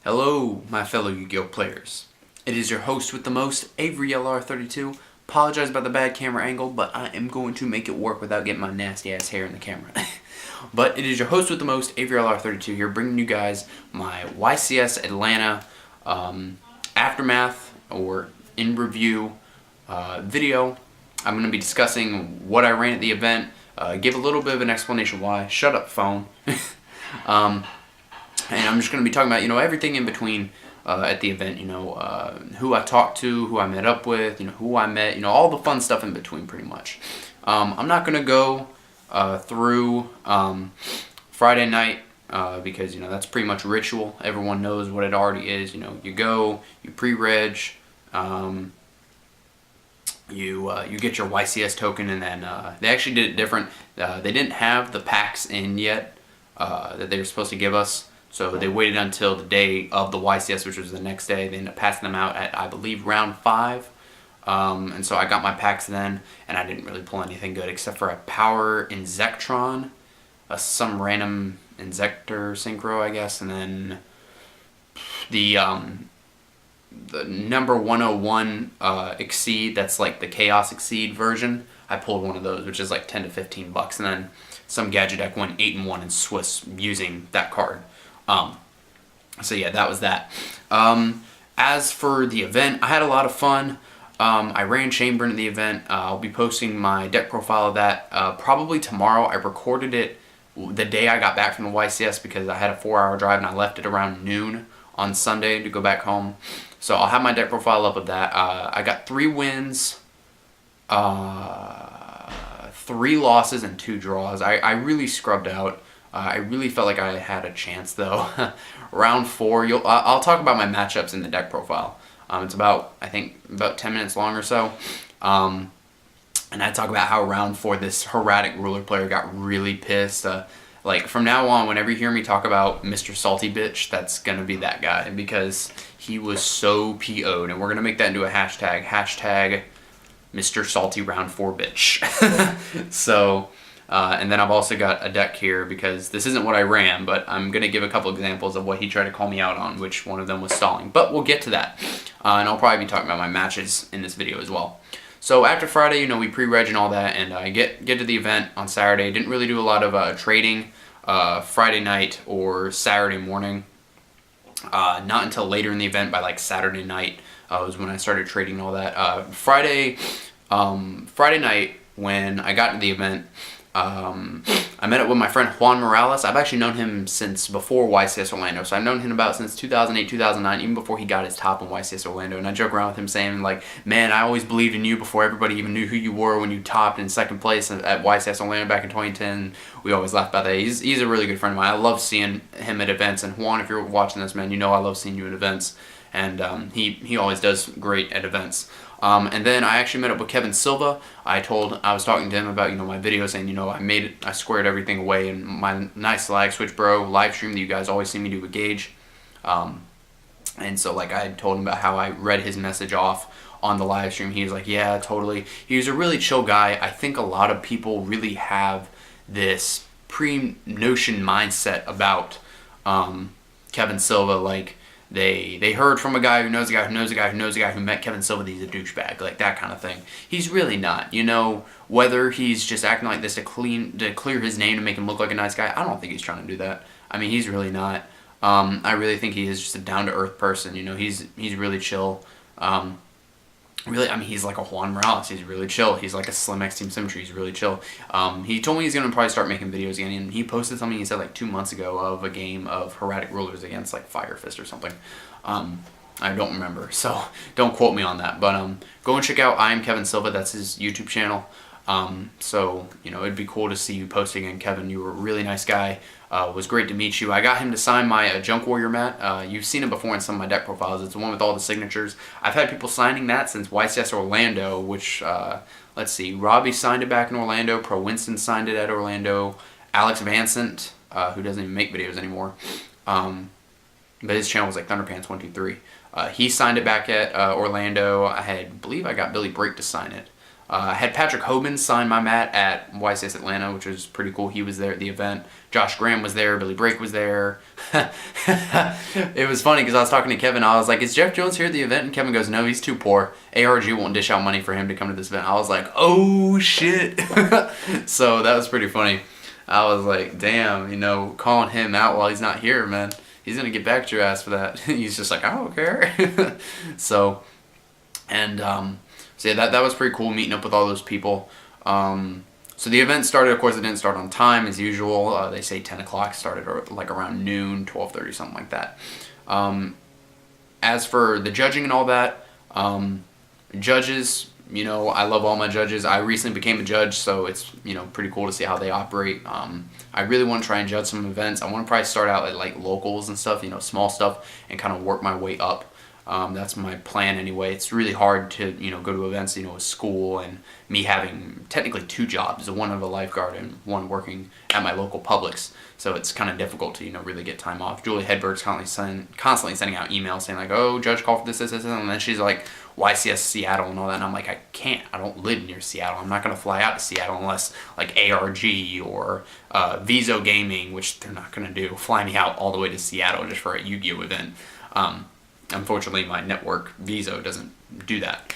Hello, my fellow Yu-Gi-Oh players. It is your host with the most, Avery 32. Apologize about the bad camera angle, but I am going to make it work without getting my nasty ass hair in the camera. But it is your host with the most, Avery 32 here, bringing you guys my YCS Atlanta aftermath or in review video. I'm going to be discussing what I ran at the event, give a little bit of an explanation why. Shut up, phone. And I'm just going to be talking about, everything in between at the event, who I talked to, who I met up with, who I met, all the fun stuff in between pretty much. I'm not going to go through Friday night because, that's pretty much ritual. Everyone knows what it already is. You go, you pre-reg, you get your YCS token, and then they actually did it different. They didn't have the packs in yet that they were supposed to give us. So they waited until the day of the YCS, which was the next day. They ended up passing them out at, I believe, round 5. And so I got my packs then, and I didn't really pull anything good except for a Power Insectron, some random Insector Synchro, I guess, and then the number 101 Exceed, that's like the Chaos Exceed version. I pulled one of those, which is like 10 to 15 bucks, and then some Gadget deck went 8-1 in Swiss using that card. So yeah, that was that. As for the event, I had a lot of fun. I ran Chamberin at the event. I'll be posting my deck profile of that probably tomorrow. I recorded it the day I got back from the YCS because I had a 4-hour drive and I left it around noon on Sunday to go back home. So I'll have my deck profile up of that. I got 3 wins, 3 losses, and 2 draws. I really scrubbed out. I really felt like I had a chance though. Round 4, I'll talk about my matchups in the deck profile. It's about 10 minutes long or so. And I talk about how round 4 this Heraldic Ruler player got really pissed. Like from now on, whenever you hear me talk about Mr. Salty Bitch, that's gonna be that guy because he was so PO'd, and we're gonna make that into a hashtag. Hashtag Mr. Salty Round 4 Bitch. So. And then I've also got a deck here because this isn't what I ran, but I'm going to give a couple examples of what he tried to call me out on, which one of them was stalling. But we'll get to that. And I'll probably be talking about my matches in this video as well. So after Friday, we pre-reg and all that, and I get to the event on Saturday. Didn't really do a lot of trading Friday night or Saturday morning. Not until later in the event, by like Saturday night, was when I started trading and all that. Friday night, when I got to the event, I met up with my friend Juan Morales. I've actually known him since before YCS Orlando, so I've known him about since 2008, 2009, even before he got his top in YCS Orlando. And I joke around with him saying, like, man, I always believed in you before everybody even knew who you were when you topped in second place at YCS Orlando back in 2010. We always laugh about that. He's a really good friend of mine. I love seeing him at events. And Juan, if you're watching this, man, I love seeing you at events. And he always does great at events. And then I actually met up with Kevin Silva. I was talking to him about, my video saying, I squared everything away in my nice lag switch bro live stream that you guys always see me do with Gage. And so like I told him about how I read his message off on the live stream. He was like, yeah, totally. He was a really chill guy. I think a lot of people really have this pre-notion mindset about Kevin Silva, like, They heard from a guy who knows a guy who knows a guy who knows a guy who met Kevin Silva that he's a douchebag, like that kind of thing. He's really not. Whether he's just acting like this to clear his name to make him look like a nice guy, I don't think he's trying to do that. I mean, he's really not. I really think he is just a down-to-earth person. He's really chill. Really, I mean, he's like a Juan Morales. He's really chill. He's like a Slim X Team Symmetry. He's really chill. He told me he's going to probably start making videos again, and he posted something he said like 2 months ago of a game of Heraldic Rulers against like Fire Fist or something. I don't remember, so don't quote me on that. But go and check out I Am Kevin Silva. That's his YouTube channel. So, it'd be cool to see you posting again, Kevin. You were a really nice guy. It was great to meet you. I got him to sign my Junk Warrior mat. You've seen it before in some of my deck profiles. It's the one with all the signatures. I've had people signing that since YCS Orlando, which, let's see, Robbie signed it back in Orlando. Pro Winston signed it at Orlando. Alex Vancent, who doesn't even make videos anymore, but his channel was like Thunderpants123. He signed it back at Orlando. I believe I got Billy Break to sign it. I had Patrick Hoban sign my mat at YCS Atlanta, which was pretty cool. He was there at the event. Josh Graham was there. Billy Brake was there. It was funny because I was talking to Kevin. I was like, is Jeff Jones here at the event? And Kevin goes, no, he's too poor. ARG won't dish out money for him to come to this event. I was like, oh, shit. So that was pretty funny. I was like, damn, you know, calling him out while he's not here, man. He's going to get back to your ass for that. He's just like, I don't care. So, and so yeah, that was pretty cool, meeting up with all those people. So the event started, of course, it didn't start on time as usual. They say 10 o'clock, started like around noon, 12:30, something like that. As for the judging and all that, judges, you know, I love all my judges. I recently became a judge, so it's, you know, pretty cool to see how they operate. I really want to try and judge some events. I want to probably start out at like locals and stuff, you know, small stuff, and kind of work my way up. That's my plan anyway. It's really hard to, you know, go to events, you know, with school and me having technically 2 jobs, one of a lifeguard and one working at my local Publix. So it's kind of difficult to, you know, really get time off. Julie Hedberg's constantly sending out emails saying like, oh, judge call for this, and then she's like, YCS Seattle and all that, and I'm like, I can't. I don't live near Seattle. I'm not going to fly out to Seattle unless like ARG or Viso Gaming, which they're not going to do, fly me out all the way to Seattle just for a Yu-Gi-Oh event. Unfortunately, my network, Viso, doesn't do that.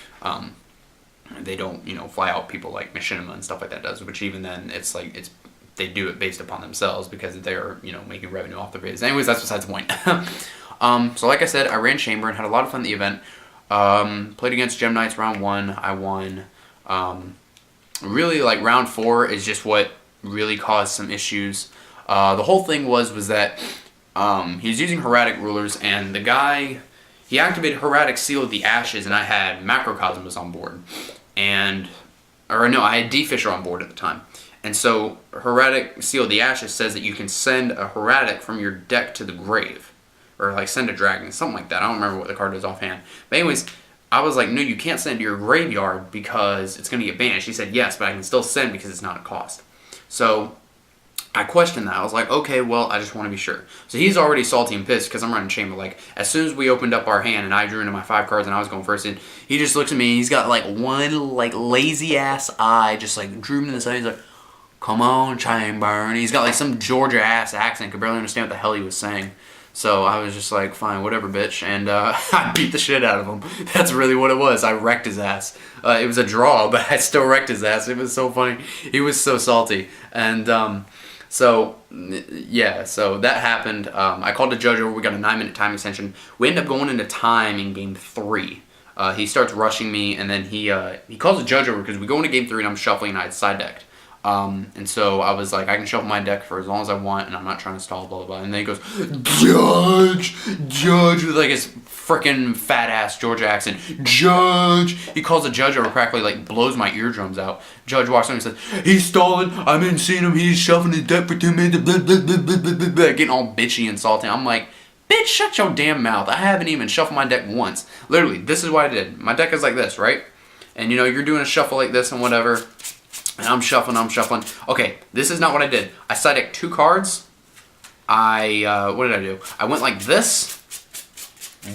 They don't, you know, fly out people like Machinima and stuff like that does, which even then, it's like, they do it based upon themselves because they're, you know, making revenue off the vids. Anyways, that's besides the point. So like I said, I ran Chamber and had a lot of fun at the event. Played against Gem Knights round 1. I won. Really, like, round 4 is just what really caused some issues. The whole thing was that he was using Heradic Rulers, and the guy, he activated Heradic Seal of the Ashes, and I had Macrocosmos on board. I had D-Fisher on board at the time. And so Heradic Seal of the Ashes says that you can send a Heradic from your deck to the grave. Or like send a dragon, something like that. I don't remember what the card is offhand. But anyways, I was like, no, you can't send to your graveyard because it's going to get banished. He said, yes, but I can still send because it's not a cost. So I questioned that. I was like, okay, well, I just want to be sure. So he's already salty and pissed because I'm running Chamber. Like, as soon as we opened up our hand and I drew into my 5 cards and I was going first in, he just looks at me and he's got like one like lazy ass eye, just like drew him to the side. He's like, come on, Chamber. And he's got like some Georgia ass accent. Could barely understand what the hell he was saying. So I was just like, fine, whatever, bitch. And I beat the shit out of him. That's really what it was. I wrecked his ass. It was a draw, but I still wrecked his ass. It was so funny. He was so salty. And so that happened. I called the judge over. We got a 9-minute time extension. We ended up going into time in game 3. He starts rushing me, and then he calls the judge over because we go into game 3, and I'm shuffling, and I had side decked. And so I was like, I can shuffle my deck for as long as I want, and I'm not trying to stall, blah, blah, blah. And then he goes, Judge, with like his freaking fat ass Georgia accent. Judge. He calls the judge over, practically like blows my eardrums out. Judge walks in and says, he's stalling. I've been seeing him. He's shuffling his deck for 2 minutes. Blah, blah, blah, blah, blah, blah, blah. Getting all bitchy and salty. I'm like, bitch, shut your damn mouth. I haven't even shuffled my deck once. Literally, this is what I did. My deck is like this, right? And you know, you're doing a shuffle like this and whatever. And I'm shuffling. Okay, this is not what I did. I side decked 2 cards. What did I do? I went like this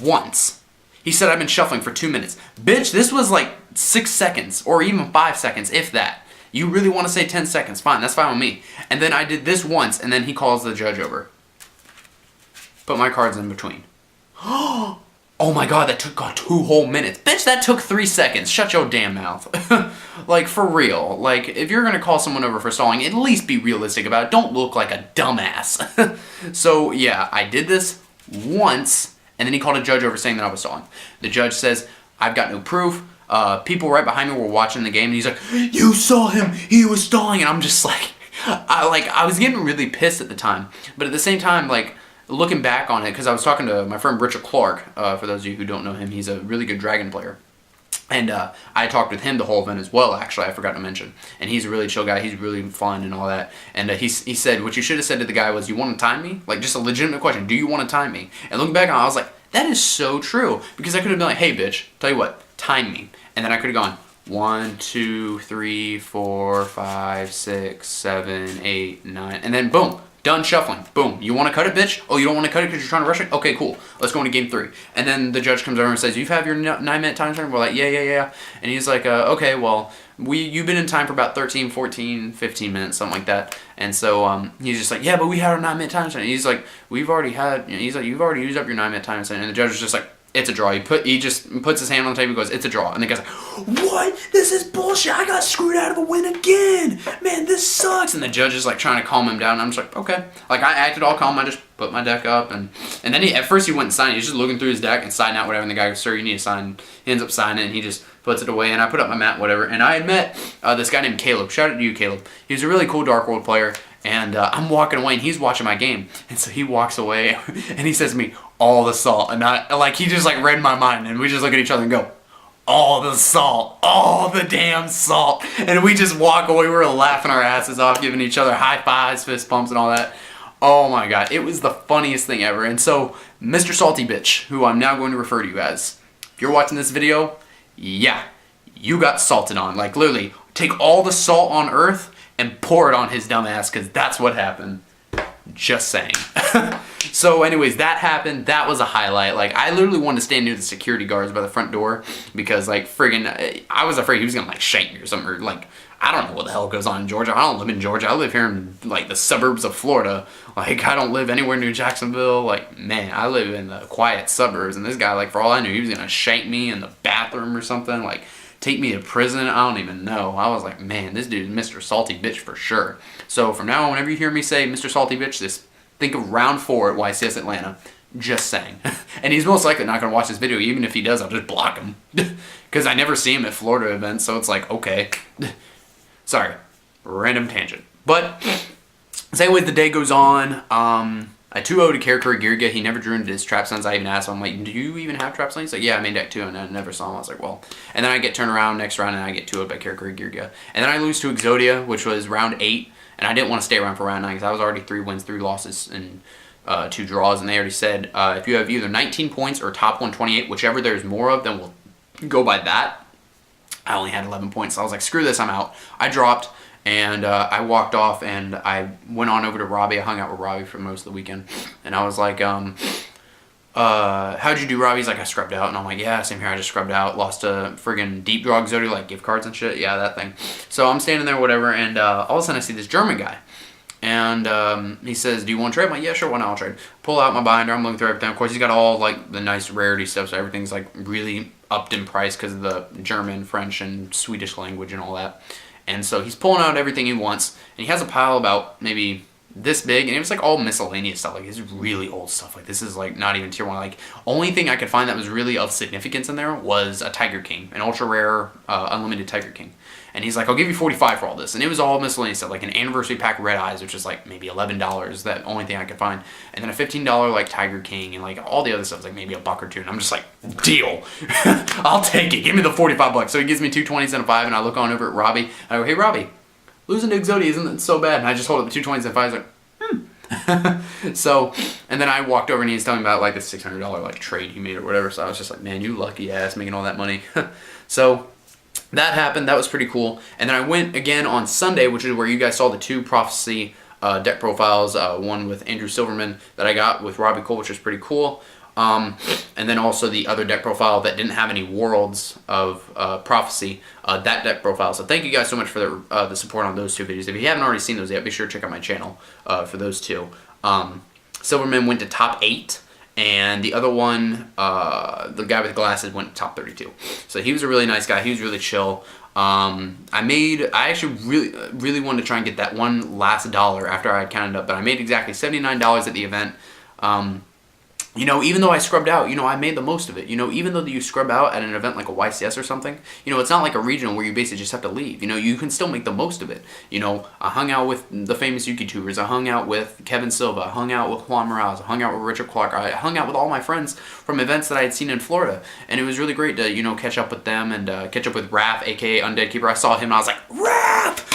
once. He said I've been shuffling for 2 minutes. Bitch, this was like 6 seconds or even 5 seconds, if that. You really want to say 10 seconds? Fine, that's fine with me. And then I did this once, and then he calls the judge over. Put my cards in between. Oh my god, that took 2 whole minutes. Bitch, that took 3 seconds. Shut your damn mouth. Like, for real. Like, if you're gonna call someone over for stalling, at least be realistic about it. Don't look like a dumbass. So, yeah, I did this once, and then he called a judge over saying that I was stalling. The judge says, I've got no proof. People right behind me were watching the game, and he's like, you saw him. He was stalling. And I'm just like, I was getting really pissed at the time. But at the same time, like, looking back on it, because I was talking to my friend Richard Clark, for those of you who don't know him, he's a really good Dragon player. And I talked with him the whole event as well, actually, I forgot to mention. And he's a really chill guy, he's really fun and all that. And he said, what you should have said to the guy was, you want to time me? Like, just a legitimate question, do you want to time me? And looking back on it, I was like, that is so true. Because I could have been like, hey bitch, tell you what, time me. And then I could have gone, 1, 2, 3, 4, 5, 6, 7, 8, 9, and then boom. Done shuffling. Boom. You want to cut it, bitch? Oh, you don't want to cut it because you're trying to rush it? Okay, cool. Let's go into game 3. And then the judge comes over and says, you have your 9-minute time frame? We're like, yeah. And he's like, okay, well, you've been in time for about 13, 14, 15 minutes, something like that. And so he's just like, yeah, but we had our 9-minute time limit. He's like, we've already had, he's like, you've already used up your 9-minute time limit. And the judge is just like, it's a draw. He just puts his hand on the table and goes, it's a draw. And the guy's like, what? This is bullshit. I got screwed out of a win again. Man, this sucks. And the judge is like trying to calm him down. And I'm just like, okay. Like, I acted all calm. I just put my deck up. And then at first he went and signed it. He was just looking through his deck and signing out whatever. And the guy goes, sir, you need to sign. He ends up signing it, and he just puts it away. And I put up my mat, whatever. And I had met this guy named Caleb. Shout out to you, Caleb. He was a really cool Dark World player. And I'm walking away, and he's watching my game. And so he walks away, and he says to me, all the salt. And he just like read my mind, and we just look at each other and go, all the salt, all the damn salt. And we just walk away. We were laughing our asses off, giving each other high fives, fist pumps, and all that. Oh my God, it was the funniest thing ever. And so Mr. Salty Bitch, who I'm now going to refer to you as, if you're watching this video, yeah, you got salted on. Like, literally, take all the salt on earth and pour it on his dumb ass, because that's what happened. Just saying. So anyways, that happened. That was a highlight. Like, I literally wanted to stand near the security guards by the front door, because like friggin' I was afraid he was gonna like shank me or something, or like, I don't know what the hell goes on in Georgia. I don't live in Georgia. I live here in like the suburbs of Florida. Like, I don't live anywhere near Jacksonville. Like, man, I live in the quiet suburbs, and this guy, like, for all I knew, he was gonna shank me in the bathroom or something. Like, take me to prison. I don't even know. I was like, man, this dude is Mr. Salty Bitch for sure. So from now on, whenever you hear me say Mr. Salty Bitch, just think of round 4 at YCS Atlanta. Just saying. And he's most likely not going to watch this video. Even if he does, I'll just block him. Because I never see him at Florida events, so it's like, okay. Sorry. Random tangent. But, so anyways, the day goes on. I 2-0'd to Character Girga. He never drew into his trap signs. I even asked him, I'm like, do you even have trap signs? He's like, yeah, I made deck 2, and I never saw him. I was like, well. And then I get turned around next round, and I get 2-0'd by Character Girga. And then I lose to Exodia, which was round 8, and I didn't want to stay around for round 9, because I was already 3 wins, 3 losses, and 2 draws. And they already said, if you have either 19 points or top 128, whichever there's more of, then we'll go by that. I only had 11 points, so I was like, screw this, I'm out. I dropped. And I walked off, and I went on over to Robbie. I hung out with Robbie for most of the weekend. And I was like, how'd you do, Robbie? He's like, I scrubbed out. And I'm like, yeah, same here. I just scrubbed out. Lost a friggin' deep draw Exodia, like gift cards and shit. Yeah, that thing. So I'm standing there, whatever, and all of a sudden I see this German guy. And he says, do you want to trade? I'm like, yeah, sure, why not? I'll trade. Pull out my binder. I'm looking through everything. Of course, he's got all, like, the nice rarity stuff, so everything's, like, really upped in price because of the German, French, and Swedish language and all that. And so he's pulling out everything he wants, and he has a pile about maybe this big, and it was like all miscellaneous stuff. Like, it's really old stuff. Like, this is like not even tier 1. Like, only thing I could find that was really of significance in there was a Tiger King, an ultra rare unlimited Tiger King. And he's like, I'll give you 45 for all this. And it was all miscellaneous stuff, like an anniversary pack Red Eyes, which is like maybe $11, that only thing I could find. And then a $15 like Tiger King, and like all the other stuff was like maybe $1 or $2. And I'm just like, deal. I'll take it. Give me the 45 bucks. So he gives me 2 20s and a 5, and I look on over at Robbie. And I go, hey, Robbie, losing to Exodia isn't so bad. And I just hold up the 2 20s and 5s, like, So, and then I walked over, and he was telling me about like the $600 like trade he made or whatever. So I was just like, man, you lucky ass making all that money. So that happened. That was pretty cool. And then I went again on Sunday, which is where you guys saw the 2 Prophecy deck profiles. One with Andrew Silverman that I got with Robbie Cole, which was pretty cool. And then also the other deck profile that didn't have any worlds of Prophecy, that deck profile. So thank you guys so much for the support on those 2 videos. If you haven't already seen those yet, be sure to check out my channel for those 2. Silverman went to top 8. And the other one, the guy with glasses, went top 32. So he was a really nice guy. He was really chill. I actually really wanted to try and get that one last dollar after I had counted up. But I made exactly $79 at the event. You know, even though I scrubbed out, you know, I made the most of it. You know, even though you scrub out at an event like a YCS or something, you know, it's not like a regional where you basically just have to leave. You know, you can still make the most of it. You know, I hung out with the famous YouTubers. I hung out with Kevin Silva. I hung out with Juan Morales. I hung out with Richard Clark. I hung out with all my friends from events that I had seen in Florida. And it was really great to, you know, catch up with them and catch up with Raph, a.k.a. Undead Keeper. I saw him and I was like, Raph!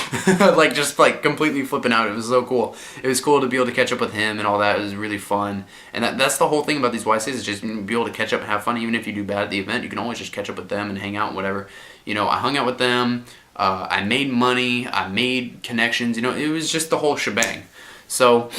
Like, just like completely flipping out. It was so cool. It was cool to be able to catch up with him and all that. It was really fun. And that's the whole thing about these YCs, is just be able to catch up and have fun. Even if you do bad at the event, you can always just catch up with them and hang out and whatever. You know, I hung out with them. I made money. I made connections. You know, it was just the whole shebang. So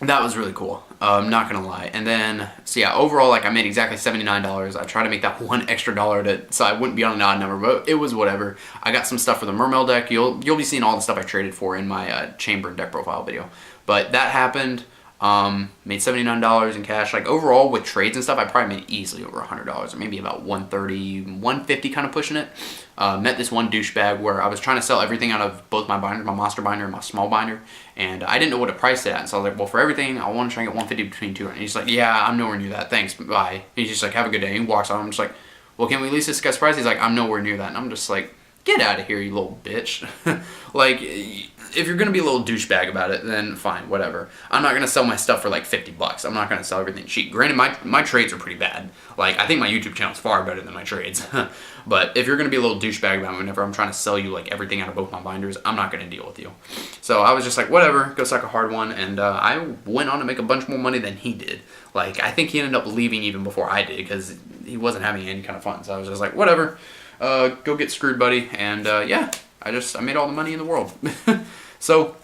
that was really cool. Not gonna lie. And then, so yeah, overall, like I made exactly $79. I tried to make that one extra dollar so I wouldn't be on an odd number, but it was whatever. I got some stuff for the Mermail deck. You'll be seeing all the stuff I traded for in my chamber and deck profile video. But that happened. Made $79 in cash. Like overall with trades and stuff, I probably made easily over $100, or maybe about 130, 150, kind of pushing it. Met this one douchebag where I was trying to sell everything out of both my binders, my monster binder and my small binder, and I didn't know what to price it at. And so I was like, well, for everything, I want to try and get 150 between two. And he's like, yeah, I'm nowhere near that. Thanks, bye. He's just like, have a good day. And he walks on. I'm just like, well, can we at least discuss price? He's like, I'm nowhere near that. And I'm just like, get out of here, you little bitch. Like, if you're gonna be a little douchebag about it, then fine, whatever. I'm not gonna sell my stuff for like $50. I'm not gonna sell everything cheap. Granted, my trades are pretty bad. Like, I think my YouTube channel is far better than my trades. But if you're gonna be a little douchebag about it whenever I'm trying to sell you like everything out of both my binders, I'm not gonna deal with you. So I was just like, whatever, go suck a hard one. And I went on to make a bunch more money than he did. Like, I think he ended up leaving even before I did because he wasn't having any kind of fun. So I was just like, whatever. Go get screwed, buddy. And yeah, I made all the money in the world. So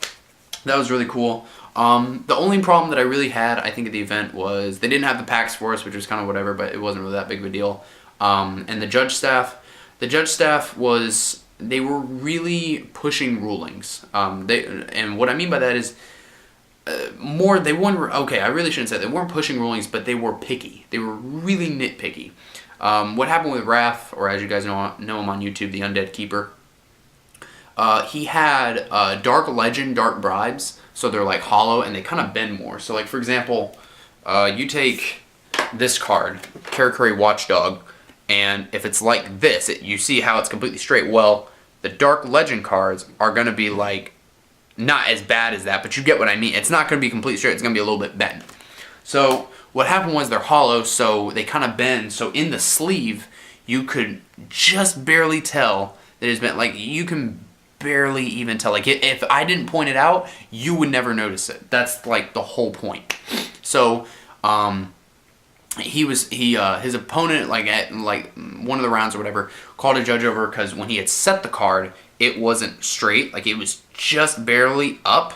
that was really cool. The only problem that I really had, I think, at the event was they didn't have the packs for us, which was kind of whatever, but it wasn't really that big of a deal. And the judge staff they were really pushing rulings. And what I mean by that is okay, I really shouldn't say they weren't pushing rulings, but they were picky. They were really nitpicky. What happened with Raph, or as you guys know him on YouTube, the Undead Keeper, he had Dark Legend, Dark Bribes, so they're like hollow and they kind of bend more. So like, for example, you take this card, Karakuri Watchdog, and if it's like this, you see how it's completely straight. Well, the Dark Legend cards are going to be like, not as bad as that, but you get what I mean. It's not going to be completely straight, it's going to be a little bit bent. So what happened was they're hollow, so they kind of bend. So in the sleeve, you could just barely tell that it's bent. Like, you can barely even tell. Like, if I didn't point it out, you would never notice it. That's like the whole point. So his opponent, like at one of the rounds or whatever, called a judge over because when he had set the card, it wasn't straight. Like, it was just barely up.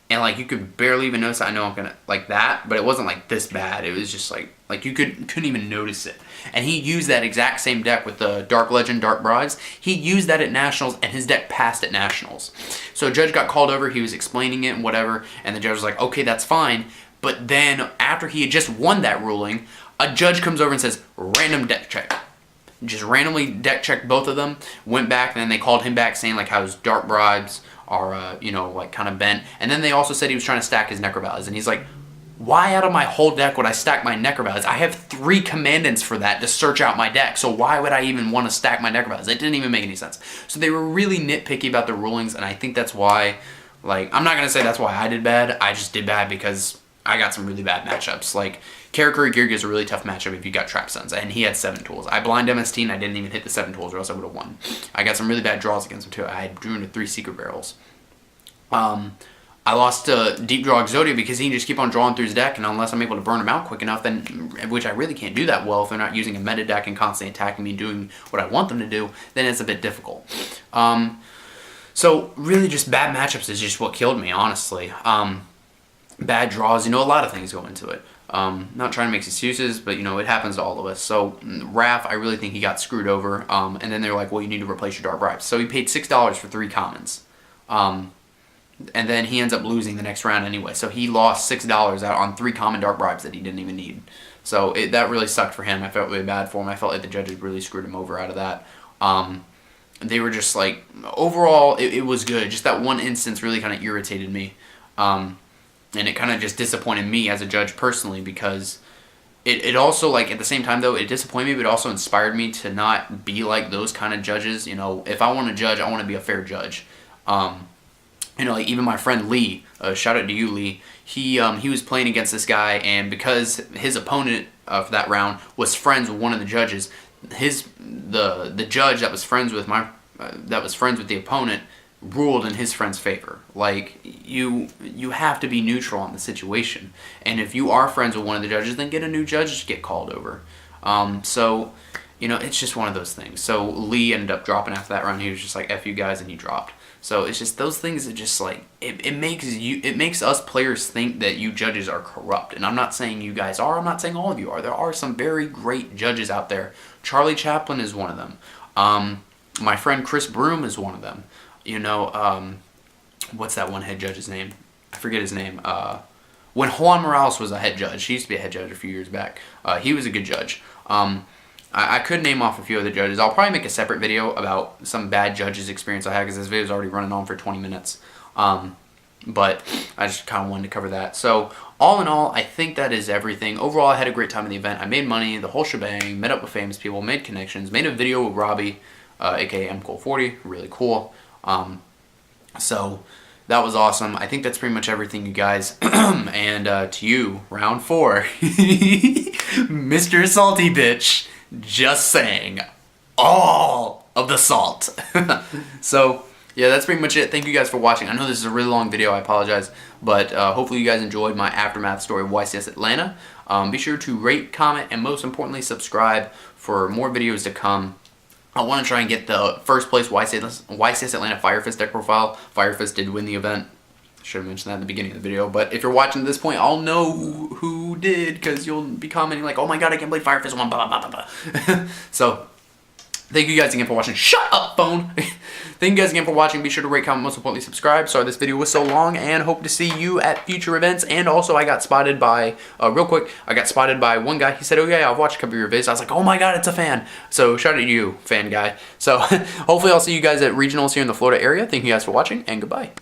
And like, you could barely even notice it. I know I'm gonna like that, but it wasn't like this bad. It was just like you couldn't even notice it. And he used that exact same deck with the Dark Legend, Dark Bribes. He used that at Nationals, and his deck passed at Nationals. So a judge got called over. He was explaining it and whatever, and the judge was like, okay, that's fine. But then after he had just won that ruling, a judge comes over and says, random deck check. Just randomly deck checked both of them, went back, and then they called him back saying like how his Dark Bribes are, like kind of bent. And then they also said he was trying to stack his Necrovalids. And he's like, why out of my whole deck would I stack my Necrovalids? I have 3 commandants for that to search out my deck. So why would I even want to stack my Necrovalids? It didn't even make any sense. So they were really nitpicky about the rulings. And I think that's why, like, I'm not going to say that's why I did bad. I just did bad because I got some really bad matchups. Like, Karakuri Girgi is a really tough matchup if you got Trap Suns, and he had 7 tools. I blind MST and I didn't even hit the 7 tools, or else I would have won. I got some really bad draws against him too. I drew into 3 Secret Barrels. I lost to Deep Draw Exodia because he can just keep on drawing through his deck, and unless I'm able to burn him out quick enough, then, which I really can't do that well if they're not using a meta deck and constantly attacking me, doing what I want them to do, then it's a bit difficult. So really just bad matchups is just what killed me, honestly. Bad draws, a lot of things go into it. Not trying to make excuses, but it happens to all of us. So Raph, I really think he got screwed over. And then they're like, well, you need to replace your Dark Bribes. So he paid $6 for 3 commons. And then he ends up losing the next round anyway. So he lost $6 out on 3 common Dark Bribes that he didn't even need. So that really sucked for him. I felt really bad for him. I felt like the judges really screwed him over out of that. They were just like, overall, it was good. Just that one instance really kind of irritated me. And it kind of just disappointed me as a judge personally, because it also, like, at the same time, though, it disappointed me, but it also inspired me to not be like those kind of judges. If I want to judge, I want to be a fair judge. Like, even my friend Lee, shout out to you, Lee, he was playing against this guy, and because his opponent for that round was friends with one of the judges, the judge that was friends with the opponent ruled in his friend's favor. Like, you have to be neutral on the situation, and if you are friends with one of the judges, then get a new judge to get called over. It's just one of those things. So Lee ended up dropping after that round. He was just like, F you guys, and he dropped. So it's just those things that just like it makes us players think that you judges are corrupt. And I'm not saying you guys are. I'm not saying all of you are. There are some very great judges out there. Charlie Chaplin is one of them. My friend Chris Broom is one of them. You know, what's that one head judge's name? I forget his name. When Juan Morales was a head judge, he used to be a head judge a few years back. He was a good judge. I could name off a few other judges. I'll probably make a separate video about some bad judges experience I had because this video is already running on for 20 minutes. But I just kind of wanted to cover that. So all in all, I think that is everything. Overall, I had a great time at the event. I made money, the whole shebang, met up with famous people, made connections, made a video with Robbie, aka MCole40, really cool. So that was awesome. I think that's pretty much everything, you guys. And to you, round 4, Mr. Salty Bitch, just saying all of the salt. So yeah, that's pretty much it. Thank you guys for watching. I know this is a really long video. I apologize. But hopefully you guys enjoyed my aftermath story of YCS Atlanta. Be sure to rate, comment, and most importantly, subscribe for more videos to come. I want to try and get the first place YCS Atlanta Fire Fist deck profile. Fire Fist did win the event. Should have mentioned that in the beginning of the video. But if you're watching at this point, I'll know who did, because you'll be commenting like, oh my god, I can't believe Fire Fist won, blah, blah, blah, blah. So, thank you guys again for watching. Shut up, phone! Thank you guys again for watching. Be sure to rate, comment, most importantly, subscribe. Sorry this video was so long, and hope to see you at future events. And also, I got spotted by, real quick, I got spotted by one guy. He said, oh yeah, I've watched a couple of your videos. I was like, oh my god, it's a fan. So, shout out to you, fan guy. So, hopefully I'll see you guys at regionals here in the Florida area. Thank you guys for watching, and goodbye.